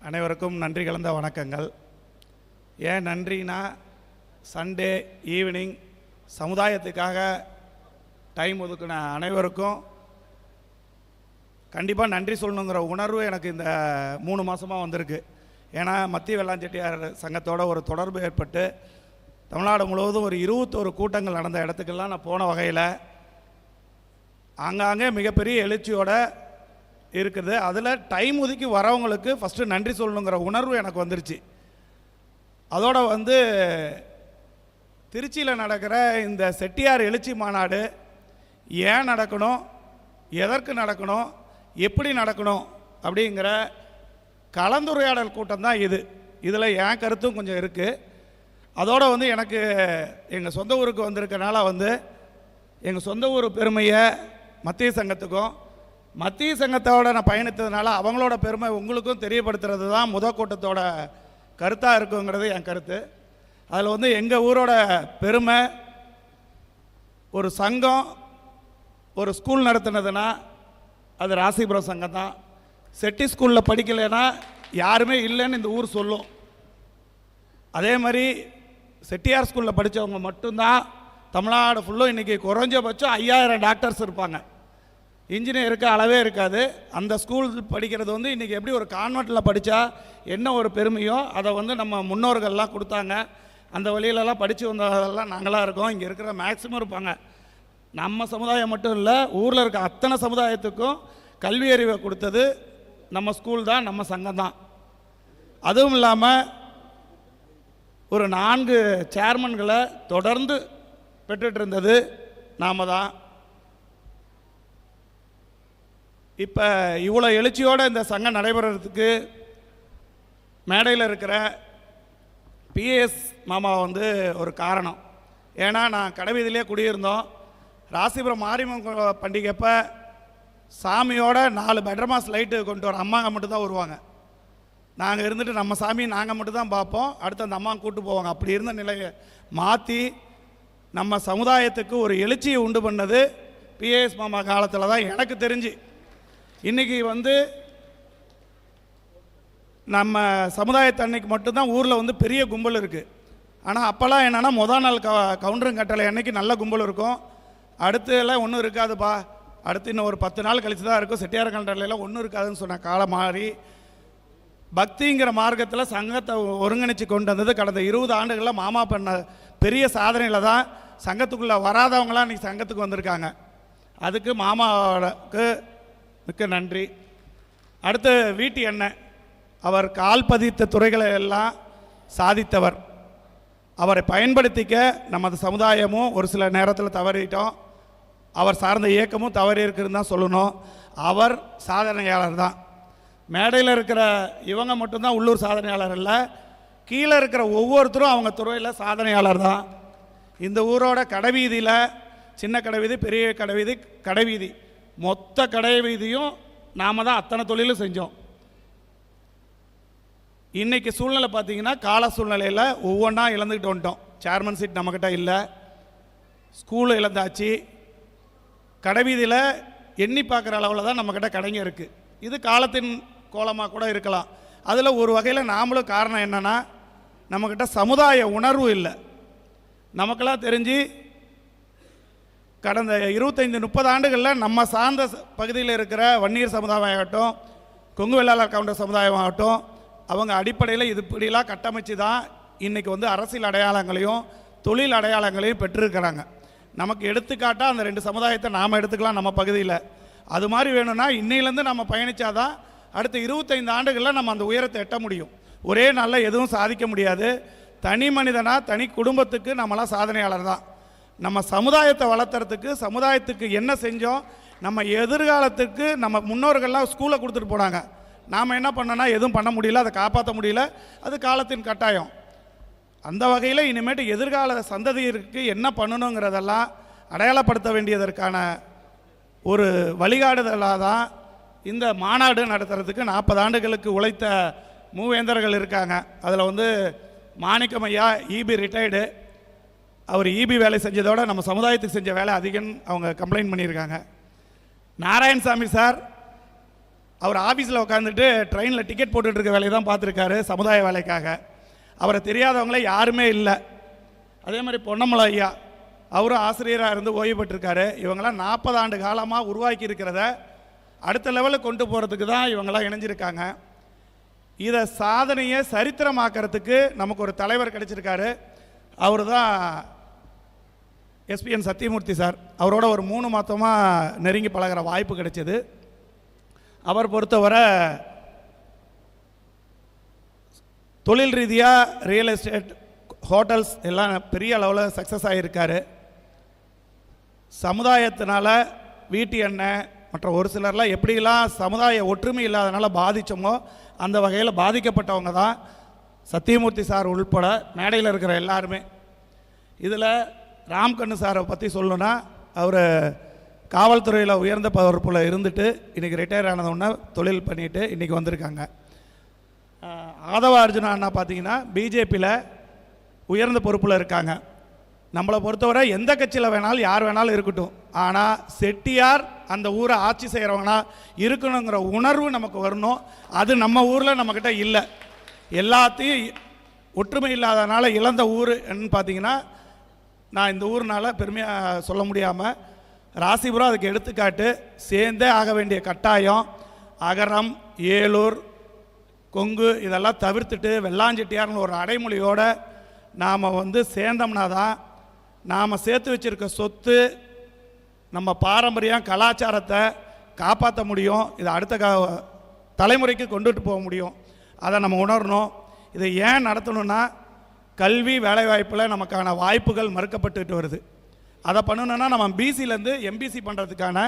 அனைவருக்கும் நன்றி கலந்த வணக்கங்கள். ஏன் நன்றினா, சண்டே ஈவினிங் சமுதாயத்துக்காக டைம் ஒதுக்கின அனைவருக்கும் கண்டிப்பாக நன்றி சொல்லணுங்கிற உணர்வு எனக்கு இந்த 3 மாதமாக வந்திருக்கு. ஏன்னா மத்திய வேளாண் செட்டியார் சங்கத்தோட ஒரு தொடர்பு ஏற்பட்டு தமிழ்நாடு முழுவதும் ஒரு 21 கூட்டங்கள் நடந்த இடத்துக்கெல்லாம் நான் போன வகையில் ஆங்காங்கே மிகப்பெரிய எழுச்சியோடு இருக்குது. அதில் டைம் ஒதுக்கி வரவங்களுக்கு ஃபஸ்ட்டு நன்றி சொல்லணுங்கிற உணர்வு எனக்கு வந்துருச்சு. அதோட திருச்சியில் நடக்கிற இந்த செட்டியார் எழுச்சி மாநாடு ஏன் நடக்கணும், எதற்கு நடக்கணும், எப்படி நடக்கணும் அப்படிங்கிற கலந்துரையாடல் கூட்டம் தான் இது. இதில் என் கருத்தும் கொஞ்சம் இருக்குது. அதோடு எனக்கு எங்கள் சொந்த ஊருக்கு வந்திருக்கனால எங்கள் சொந்த ஊர் பெருமையை மத்திய சங்கத்துக்கும் மத்திய சங்கத்தோட நான் பயணித்ததுனால அவங்களோட பெருமை உங்களுக்கும் தெரியப்படுத்துறது தான் முதல் கூட்டத்தோட கருத்தாக இருக்குங்கிறது என் கருத்து. அதில் எங்கள் ஊரோட பெருமை, ஒரு சங்கம் ஒரு ஸ்கூல் நடத்துனதுன்னா அது ராசிபுரம் சங்கம் தான். செட்டி ஸ்கூலில் படிக்கலைன்னா யாருமே இல்லைன்னு இந்த ஊர் சொல்லும். அதே மாதிரி செட்டியார் ஸ்கூலில் படித்தவங்க மட்டும்தான் தமிழ்நாடு ஃபுல்லும் இன்றைக்கி குறைஞ்சபட்சம் 5000 டாக்டர்ஸ் இருப்பாங்க. இன்ஜினியருக்கு அளவே இருக்காது. அந்த ஸ்கூல் படிக்கிறது இன்றைக்கி எப்படி ஒரு கான்வெண்ட்டில் படித்தா என்ன ஒரு பெருமையோ அதை நம்ம முன்னோர்கள்லாம் கொடுத்தாங்க. அந்த வழியிலலாம் படித்து வந்ததெல்லாம் நாங்களாக இருக்கோம். இங்கே இருக்கிற மேக்ஸிமம் இருப்பாங்க. நம்ம சமுதாயம் மட்டும் இல்லை, ஊரில் இருக்க அத்தனை சமுதாயத்துக்கும் கல்வி அறிவை கொடுத்தது நம்ம ஸ்கூல் தான், நம்ம சங்கம் தான். அதுவும் இல்லாமல் ஒரு 4 சேர்மன்களை தொடர்ந்து பெற்றுட்டு இருந்தது நாம் தான். இப்போ இவ்வளோ எழுச்சியோடு இந்த சங்கம் நடைபெறதுக்கு மேடையில் இருக்கிற பிஎஸ் மாமா ஒரு காரணம். ஏன்னா நான் கடைவீதியிலே குடியிருந்தோம். ராசிபுரம் மாரியம்மன் பண்டிகைப்போ சாமியோட 4 பெட்ரமாஸ் லைட்டு கொண்டு வர அம்மாங்க மட்டும்தான் வருவாங்க. நாங்கள் இருந்துட்டு நம்ம சாமி நாங்கள் மட்டும்தான் பார்ப்போம். அடுத்து அந்த அம்மா கூப்பிட்டு போவாங்க. அப்படி இருந்த நிலையை மாற்றி நம்ம சமுதாயத்துக்கு ஒரு எழுச்சியை உண்டு பண்ணது பிஎஸ் மாமா காலத்தில் தான் எனக்கு தெரிஞ்சு. இன்றைக்கி நம்ம சமுதாயத்து அன்னைக்கு மட்டும்தான் ஊரில் பெரிய கும்பல் இருக்குது. ஆனால் அப்போல்லாம் என்னென்னா முதல் நாள் கவுண்டரும் கட்டளை அன்னைக்கு நல்ல கும்பல் இருக்கும். அடுத்து எல்லாம் ஒன்றும் இருக்காதுப்பா, அடுத்து இன்னும் ஒரு 10 நாள் கழித்து தான் இருக்கும், செட்டியார் கட்டளையெல்லாம் ஒன்றும் இருக்காதுன்னு சொன்ன காலம் மாறி பக்திங்கிற மார்க்கத்தில் சங்கத்தை ஒருங்கிணைச்சி கொண்டு வந்தது கடந்த 20 ஆண்டுகளில் மாமா பண்ண பெரிய சாதனையில் தான் சங்கத்துக்குள்ளே வராதவங்களாம் இன்றைக்கி சங்கத்துக்கு வந்திருக்காங்க. அதுக்கு மாமாவுக்கு மிக்க நன்றி. அடுத்து வீட்டு எண்ணெய், அவர் கால் பதித்த துறைகளை எல்லாம் சாதித்தவர். அவரை பயன்படுத்திக்க நமது சமுதாயமும் ஒரு சில நேரத்தில் தவறிட்டோம். அவர் சார்ந்த இயக்கமும் தவறி இருக்குன்னு தான் சொல்லணும். அவர் சாதனையாளர் தான். மேடையில் இருக்கிற இவங்க மட்டும்தான் உள்ளூர் சாதனையாளர் இல்லை, கீழே இருக்கிற ஒவ்வொருத்தரும் அவங்க துறையில் சாதனையாளர் தான். இந்த ஊரோட கடைவீதியில் சின்ன கடைவீதி, பெரிய கடைவீதி, கடைவீதி மொத்த கடைவீதியும் நாம் தான் அத்தனை தொழிலும் செஞ்சோம். இன்றைக்கி சூழ்நிலை பார்த்திங்கன்னா கால சூழ்நிலையில் ஒவ்வொன்றா இழந்துக்கிட்டு வந்துட்டோம். சேர்மன் சீட் நம்மக்கிட்ட இல்லை, ஸ்கூலு இழந்தாச்சு, கடைவீதியில் எண்ணி பார்க்குற அளவில் தான் நம்மக்கிட்ட கடைங்க இருக்குது. இது காலத்தின் கோலமாக கூட இருக்கலாம். அதில் ஒரு வகையில் நாமளும் காரணம் என்னென்னா நம்மக்கிட்ட சமுதாய உணர்வு இல்லை. நமக்கெல்லாம் தெரிஞ்சு கடந்த 25-30 ஆண்டுகளில் நம்ம சார்ந்த பகுதியில் இருக்கிற வன்னியர் சமுதாயம் ஆகட்டும், கொங்கு வெள்ளாளர் கவுண்டர் சமுதாயம் ஆகட்டும், அவங்க அடிப்படையில் இது இப்படிலாம் கட்டமைச்சு தான் இன்றைக்கி அரசியல் அடையாளங்களையும் தொழில் அடையாளங்களையும் பெற்றிருக்கிறாங்க. நமக்கு எடுத்துக்காட்டாக அந்த 2 சமுதாயத்தை நாம் எடுத்துக்கலாம் நம்ம பகுதியில். அது மாதிரி வேணும்னா இன்னையிலேருந்து நம்ம பயணித்தாதான் அடுத்த 25 ஆண்டுகளில் நம்ம அந்த உயரத்தை எட்ட முடியும். ஒரே நாளில் எதுவும் சாதிக்க முடியாது. தனி மனிதனாக தனி குடும்பத்துக்கு நம்மளாம் சாதனையாளர் தான். நம்ம சமுதாயத்தை வளர்த்துறதுக்கு சமுதாயத்துக்கு என்ன செஞ்சோம், நம்ம எதிர்காலத்துக்கு நம்ம முன்னோர்கள்லாம் ஸ்கூலை கொடுத்துட்டு போனாங்க. நாம் என்ன பண்ணோன்னா எதுவும் பண்ண முடியல, அதை காப்பாற்ற முடியல, அது காலத்தின் கட்டாயம். அந்த வகையில் இனிமேட்டு எதிர்கால சந்ததியிற்கு என்ன பண்ணணுங்கிறதெல்லாம் அடையாளப்படுத்த வேண்டியதற்கான ஒரு வழிகாடுதலாக தான் இந்த மாநாடு நடத்துறதுக்கு 40 ஆண்டுகளுக்கு உழைத்த மூவேந்தர்கள் இருக்காங்க. அதில் மாணிக்கம் ஐயா இபி ரிட்டையர்டு. அவர் இபி வேலை செஞ்சதோடு நம்ம சமுதாயத்துக்கு செஞ்ச வேலை அதிகம்னு அவங்க கம்ப்ளைண்ட் பண்ணியிருக்காங்க. நாராயணசாமி சார் அவர் ஆஃபீஸில் உட்காந்துட்டு ட்ரெயினில் டிக்கெட் போட்டுட்டு இருக்க வேலையை தான் பார்த்துருக்காரு சமுதாய வேலைக்காக. அவரை தெரியாதவங்களே யாருமே இல்லை. அதே மாதிரி பொன்னமலை ஐயா, அவரும் ஆசிரியராக இருந்து ஓய்வு பெற்றிருக்காரு. இவங்களாம் 40 ஆண்டு காலமாக உருவாக்கி இருக்கிறத அடுத்த லெவலுக்கு கொண்டு போகிறதுக்கு தான் இவங்களாம் இணைஞ்சிருக்காங்க. இதை சாதனையை சரித்திரமாக்கிறதுக்கு நமக்கு ஒரு தலைவர் கிடைச்சிருக்காரு. அவர் தான் எஸ்பிஎன் சத்தியமூர்த்தி சார். அவரோட ஒரு 3 மாதமாக நெருங்கி பழகிற வாய்ப்பு கிடைச்சது. அவர் பொறுத்தவரை தொழில் ரீதியாக ரியல் எஸ்டேட், ஹோட்டல்ஸ் எல்லாம் பெரிய அளவில் சக்ஸஸ் ஆகியிருக்காரு. சமுதாயத்தினால வீட்டு எண்ணெய் மற்ற ஒரு சிலர்லாம் எப்படிலாம் சமுதாய ஒற்றுமை இல்லாதனால பாதித்தோமோ அந்த வகையில் பாதிக்கப்பட்டவங்க தான் சத்தியமூர்த்தி சார் உள்பட மேடையில் இருக்கிற எல்லாருமே. இதில் ராம்கண்ணு சாரை பற்றி சொல்லணுன்னா, அவர் காவல்துறையில் உயர்ந்த பொறுப்பில் இருந்துட்டு இன்றைக்கி ரிட்டையர் ஆனதுன்னா தொழில் பண்ணிவிட்டு இன்றைக்கி வந்திருக்காங்க. ஆதவ அர்ஜுனா அண்ணா பார்த்தீங்கன்னா பிஜேபியில் உயர்ந்த பொறுப்பில் இருக்காங்க. நம்மளை பொறுத்தவரை எந்த கட்சியில் வேணாலும் யார் வேணாலும் இருக்கட்டும், ஆனால் செட்டியார் அந்த ஊரை ஆட்சி செய்கிறவங்கன்னா இருக்கணுங்கிற உணர்வு நமக்கு வரணும். அது நம்ம ஊரில் நம்மக்கிட்ட இல்லை. எல்லாத்தையும் ஒற்றுமை இல்லாதனால இழந்த ஊர் என்னன்னு பார்த்தீங்கன்னா, நான் இந்த ஊர்னால் பெருமையாக சொல்ல முடியாமல் ராசிபுரம் அதுக்கு எடுத்துக்காட்டு. சேர்ந்தே ஆக வேண்டிய கட்டாயம். அகரம், ஏலூர், கொங்கு இதெல்லாம் தவிர்த்துட்டு வெள்ளாஞ்செட்டியார்னு ஒரு அடைமொழியோடு நாம் சேர்ந்தோம்னா தான் நாம் சேர்த்து வச்சுருக்க சொத்து, நம்ம பாரம்பரியம் கலாச்சாரத்தை காப்பாற்ற முடியும். இதை அடுத்த தலைமுறைக்கு கொண்டுட்டு போக முடியும். அதை நம்ம உணரணும். இதை ஏன் நடத்தணும்னா, கல்வி வேலைவாய்ப்பில் நமக்கான வாய்ப்புகள் மறுக்கப்பட்டுட்டு வருது. அதை பண்ணணுன்னா நம்ம பிசிலேருந்து எம்பிசி பண்ணுறதுக்கான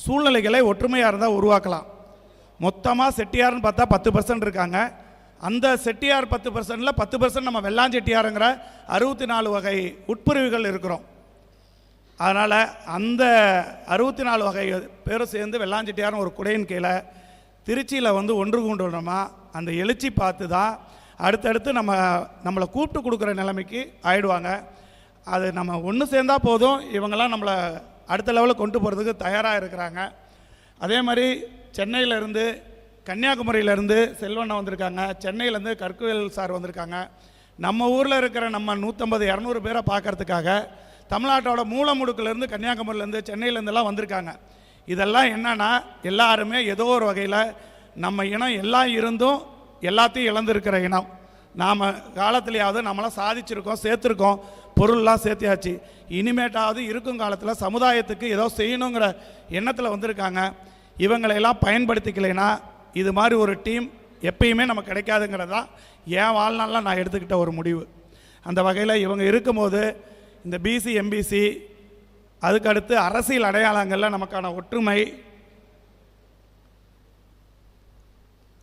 சூழ்நிலைகளை ஒற்றுமையாக இருந்தால் உருவாக்கலாம். மொத்தமாக செட்டியார்னு பார்த்தா 10% இருக்காங்க. அந்த செட்டியார் 10%ல் 10% நம்ம வெள்ளாஞ்செட்டியாருங்கிற 64 வகை உட்பிரிவுகள் இருக்கிறோம். அதனால் அந்த 64 வகை பேரும் சேர்ந்து வெள்ளாஞ்செட்டியார்னு ஒரு குடையின் கீழே திருச்சியில் ஒன்று கூண்டோமா அந்த எழுச்சி பார்த்து தான் அடுத்தடுத்து நம்மளை கூப்பிட்டு கொடுக்குற நிலைமைக்கு ஆயிடுவாங்க. அது நம்ம ஒன்று சேர்ந்தால் போதும், இவங்கெல்லாம் நம்மளை அடுத்த லெவலில் கொண்டு போகிறதுக்கு தயாராக இருக்கிறாங்க. அதே மாதிரி சென்னையிலேருந்து, கன்னியாகுமரியிலேருந்து செல்வண்ணா வந்திருக்காங்க. சென்னையிலேருந்து கற்குவேல் சார் வந்திருக்காங்க. நம்ம ஊரில் இருக்கிற நம்ம 150-200 பேரை பார்க்குறதுக்காக தமிழ்நாட்டோட மூலமுடுக்கிலேருந்து, கன்னியாகுமரியிலேருந்து, சென்னையிலேருந்துலாம் வந்திருக்காங்க. இதெல்லாம் என்னென்னா, எல்லாருமே ஏதோ ஒரு வகையில் நம்ம இனம் எல்லாம் இருந்தும் எல்லாத்தையும் இழந்திருக்கிற இனம். நாம் காலத்துலையாவது நம்மளாம் சாதிச்சிருக்கோம், சேர்த்துருக்கோம், பொருள்லாம் சேர்த்தியாச்சு. இனிமேட்டாவது இருக்கும் காலத்தில் சமுதாயத்துக்கு ஏதோ செய்யணுங்கிற எண்ணத்தில் வந்திருக்காங்க. இவங்களையெல்லாம் பயன்படுத்திக்கலைன்னா இது மாதிரி ஒரு டீம் எப்பயுமே நமக்கு கிடைக்காதுங்கிறது தான் என் வாழ்நாளில் நான் எடுத்துக்கிட்ட ஒரு முடிவு. அந்த வகையில் இவங்க இருக்கும்போது இந்த பிசி, எம்பிசி, அதுக்கடுத்து அரசியல் அடையாளங்களில் நமக்கான ஒற்றுமை,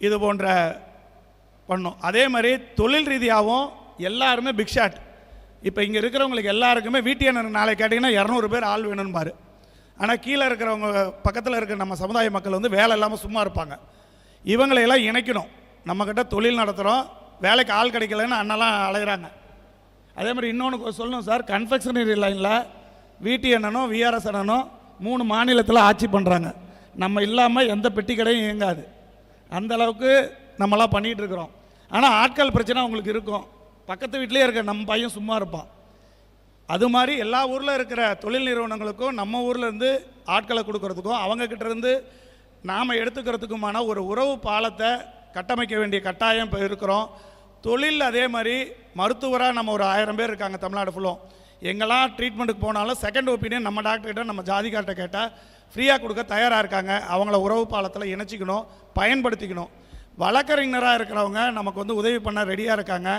இது போன்ற பண்ணும். அதே மாதிரி தொழில் ரீதியாகவும் எல்லாருமே பிக் ஷாட். இப்போ இங்கே இருக்கிறவங்களுக்கு எல்லாருக்குமே வீட்டியனர் நாளை கேட்டிங்கன்னா 200 பேர் ஆள் வேணும்னு பாரு. ஆனால் கீழே இருக்கிறவங்க பக்கத்தில் இருக்கிற நம்ம சமுதாய மக்கள் வேலை இல்லாமல் சும்மா இருப்பாங்க. இவங்களையெல்லாம் இணைக்கணும். நம்மக்கிட்ட தொழில் நடத்துகிறோம், வேலைக்கு ஆள் கிடைக்கலன்னு அண்ணெல்லாம் அலைகிறாங்க. அதே மாதிரி இன்னொன்று சொல்லணும் சார், கன்ஃபெக்ஷனரி லைனில் வீட்டியண்ணனும் விஆர்எஸ் அண்ணனும் 3 மாநிலத்தில் ஆட்சி பண்ணுறாங்க. நம்ம இல்லாமல் எந்த பெட்டி கடையும் இயங்காது. அந்தளவுக்கு நம்மளாம் பண்ணிகிட்டு இருக்கிறோம். ஆனால் ஆட்கள் பிரச்சனை அவங்களுக்கு இருக்கும். பக்கத்து வீட்டிலே இருக்க நம்ம பையன் சும்மா இருப்பான். அது மாதிரி எல்லா ஊரில் இருக்கிற தொழில் நிறுவனங்களுக்கும் நம்ம ஊரில் இருந்து ஆட்களை கொடுக்கறதுக்கும் அவங்கக்கிட்டேருந்து நாம் எடுத்துக்கிறதுக்குமான ஒரு உறவு பாலத்தை கட்டமைக்க வேண்டிய கட்டாயம் இப்போ இருக்கிறோம். தொழில் அதே மாதிரி மருத்துவராக நம்ம ஒரு 1000 பேர் இருக்காங்க தமிழ்நாடு ஃபுல்லும். எங்கெல்லாம் ட்ரீட்மெண்ட்டுக்கு போனாலும் செகண்ட் ஒப்பீனியன் நம்ம டாக்டர்கிட்ட, நம்ம ஜாதிகார்ட்ட கேட்டால் ஃப்ரீயாக கொடுக்க தயாராக இருக்காங்க. அவங்கள உறவு பாலத்தில் இணைச்சிக்கணும், பயன்படுத்திக்கணும். வழக்கறிஞராக இருக்கிறவங்க நமக்கு உதவி பண்ண ரெடியாக இருக்காங்க.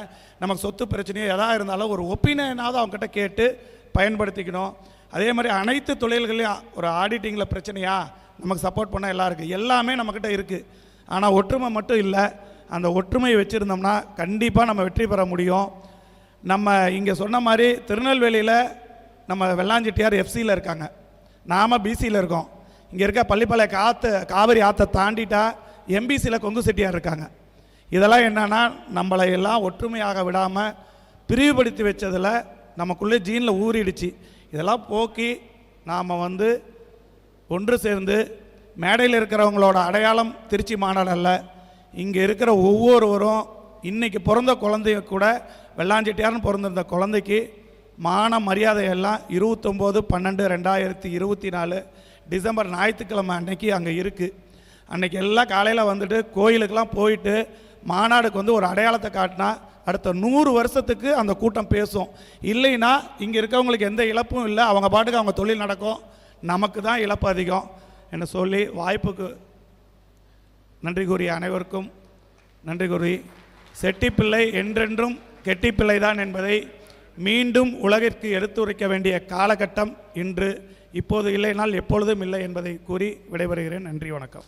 நமக்கு சொத்து பிரச்சனையோ எதாக இருந்தாலும் ஒரு ஒப்பீனியனாவது அவங்ககிட்ட கேட்டு பயன்படுத்திக்கணும். அதே மாதிரி அனைத்து தொழில்களையும் ஒரு ஆடிட்டிங்கில் பிரச்சனையா நமக்கு சப்போர்ட் பண்ண எல்லாம் இருக்குது, எல்லாமே நம்மக்கிட்ட இருக்குது. ஆனால் ஒற்றுமை மட்டும் இல்லை. அந்த ஒற்றுமையை வச்சுருந்தோம்னா கண்டிப்பாக நம்ம வெற்றி பெற முடியும். நம்ம இங்கே சொன்ன மாதிரி திருநெல்வேலியில் நம்ம வெள்ளாஞ்செட்டியார் எஃப்சியில் இருக்காங்க, நாம் பிசியில் இருக்கோம். இங்கே இருக்க பள்ளிப்பாளைய காவிரி ஆற்றை தாண்டிட்டா எம்பிசியில் கொங்கு செட்டியார் இருக்காங்க. இதெல்லாம் என்னென்னா, நம்மளை எல்லாம் ஒற்றுமையாக விடாமல் பிரிவுபடுத்தி வச்சதில் நமக்குள்ளே ஜீனில் ஊறிடுச்சு. இதெல்லாம் போக்கி நாம் ஒன்று சேர்ந்து மேடையில் இருக்கிறவங்களோட அடையாளம் திருச்சி மாநாடு அல்ல. இங்கே இருக்கிற ஒவ்வொருவரும் இன்றைக்கி பிறந்த குழந்தைய கூட வெள்ளாஞ்செட்டியார்னு பிறந்திருந்த குழந்தைக்கு மான மரியாதையெல்லாம் 29/12/2024 டிசம்பர் ஞாயிற்றுக்கிழமை அன்னைக்கு அங்கே இருக்குது. அன்றைக்கி எல்லாம் காலையில் வந்துட்டு கோயிலுக்கெல்லாம் போயிட்டு மாநாடுக்கு வந்து ஒரு அடையாளத்தை காட்டினா அடுத்த 100 வருஷத்துக்கு அந்த கூட்டம் பேசும். இல்லைன்னா இங்கே இருக்கவங்களுக்கு எந்த இழப்பும் இல்லை, அவங்க பாட்டுக்கு அவங்க தொழில் நடக்கும், நமக்கு தான் இழப்பு அதிகம் என்று சொல்லி வாய்ப்புக்கு நன்றி கூறிய அனைவருக்கும் நன்றி கூறி, செட்டிப்பிள்ளை என்றென்றும் கெட்டிப்பிள்ளை தான் என்பதை மீண்டும் உலகிற்கு எடுத்துரைக்க வேண்டிய காலகட்டம் இன்று. இப்போது இல்லைனால் எப்பொழுதும் இல்லை என்பதை கூறி விடைபெறுகிறேன். நன்றி, வணக்கம்.